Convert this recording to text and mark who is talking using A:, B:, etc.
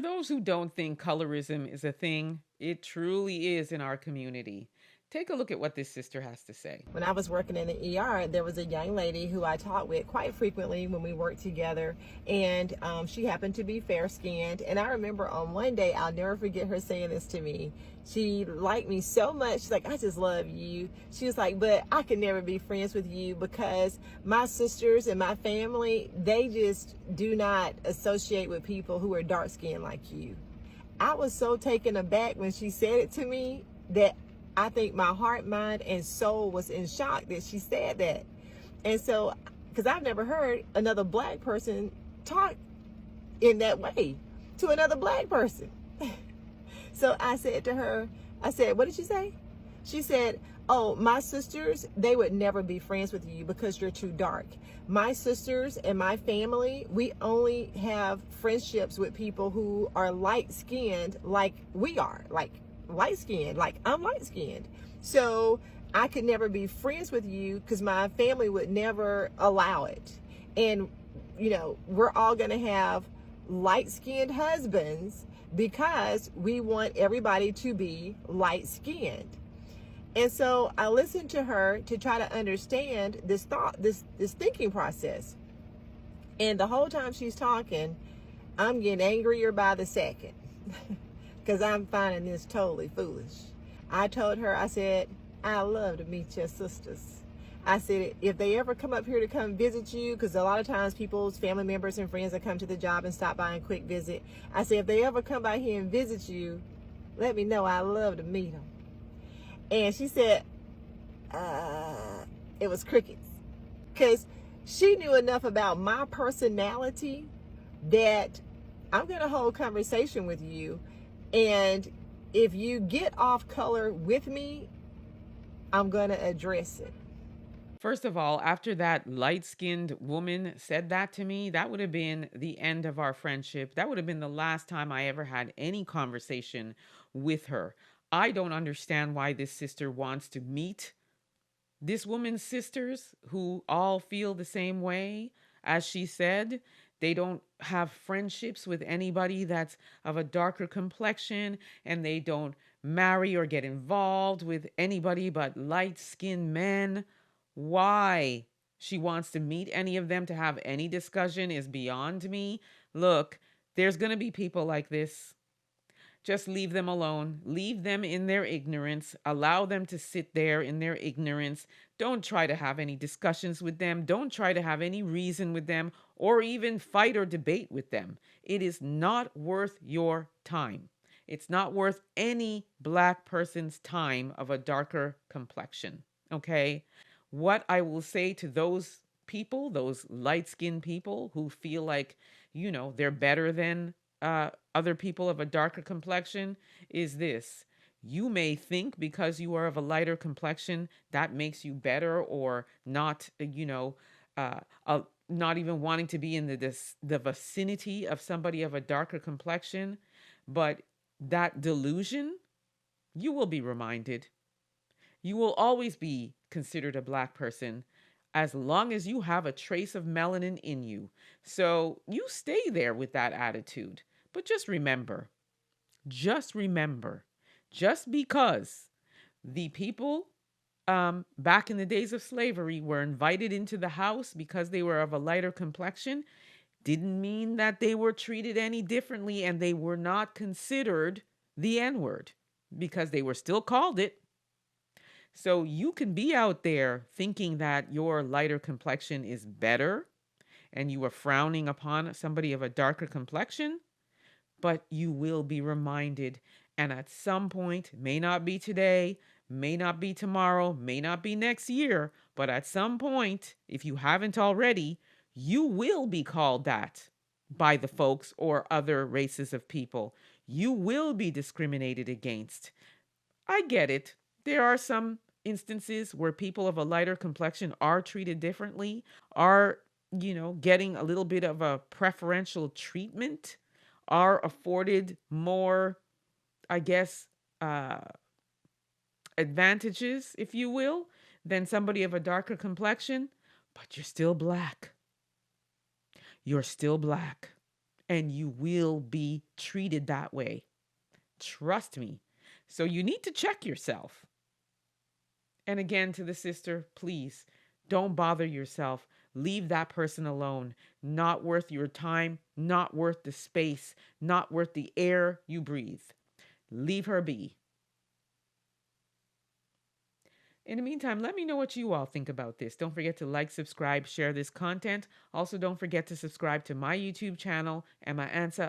A: For those who don't think colorism is a thing, it truly is in our community. Take a look at what this sister has to say.
B: When I was working in the ER, there was a young lady who I talked with quite frequently when we worked together, and she happened to be fair skinned. And I remember on one day, I'll never forget her saying this to me. She liked me so much. She's like, I just love you. She was like, but I can never be friends with you because my sisters and my family, they just do not associate with people who are dark skinned like you. I was so taken aback when she said it to me that I think my heart, mind, and soul was in shock that she said that. And so, because I've never heard another black person talk in that way to another black person. So I said to her, I said, what did she say? She said, oh, my sisters, they would never be friends with you because you're too dark. My sisters and my family, we only have friendships with people who are light skinned like we are, like light skinned, like I'm light skinned. So I could never be friends with you because my family would never allow it. And, you know, we're all going to have light skinned husbands because we want everybody to be light skinned. And so I listened to her to try to understand this thought, this thinking process. And the whole time she's talking, I'm getting angrier by the second because I'm finding this totally foolish. I told her, I said, I love to meet your sisters. I said, if they ever come up here to come visit you, because a lot of times people's family members and friends that come to the job and stop by and quick visit, I said, if they ever come by here and visit you, let me know. I love to meet them. And she said, it was crickets. Because she knew enough about my personality that I'm going to hold conversation with you. And if you get off color with me, I'm going to address it.
A: First of all, after that light skinned woman said that to me, that would have been the end of our friendship. That would have been the last time I ever had any conversation with her. I don't understand why this sister wants to meet this woman's sisters who all feel the same way. As she said, they don't have friendships with anybody that's of a darker complexion, and they don't marry or get involved with anybody but light skinned men. Why she wants to meet any of them to have any discussion is beyond me. Look, there's going to be people like this. Just leave them alone. Leave them in their ignorance. Allow them to sit there in their ignorance. Don't try to have any discussions with them. Don't try to have any reason with them or even fight or debate with them. It is not worth your time. It's not worth any black person's time of a darker complexion. Okay? What I will say to those people, those light-skinned people who feel like, they're better than other people of a darker complexion is this. You may think because you are of a lighter complexion, that makes you better or not, not even wanting to be in the vicinity of somebody of a darker complexion. But that delusion, you will be reminded. You will always be considered a black person as long as you have a trace of melanin in you. So you stay there with that attitude. But just remember, just because the people back in the days of slavery were invited into the house because they were of a lighter complexion, didn't mean that they were treated any differently and they were not considered the N-word because they were still called it. So you can be out there thinking that your lighter complexion is better and you are frowning upon somebody of a darker complexion, but you will be reminded. And at some point, may not be today, may not be tomorrow, may not be next year, but at some point, if you haven't already, you will be called that by the folks or other races of people. You will be discriminated against. I get it. There are some instances where people of a lighter complexion are treated differently, are, getting a little bit of a preferential treatment, are afforded more, I guess, advantages, if you will, than somebody of a darker complexion, but you're still black. You're still black. and you will be treated that way. Trust me. So you need to check yourself. And again, to the sister, please don't bother yourself. Leave that person alone. Not worth your time, not worth the space, not worth the air you breathe. Leave her be. In the meantime, let me know what you all think about this. Don't forget to like, subscribe, share this content. Also, don't forget to subscribe to my YouTube channel and my Ansah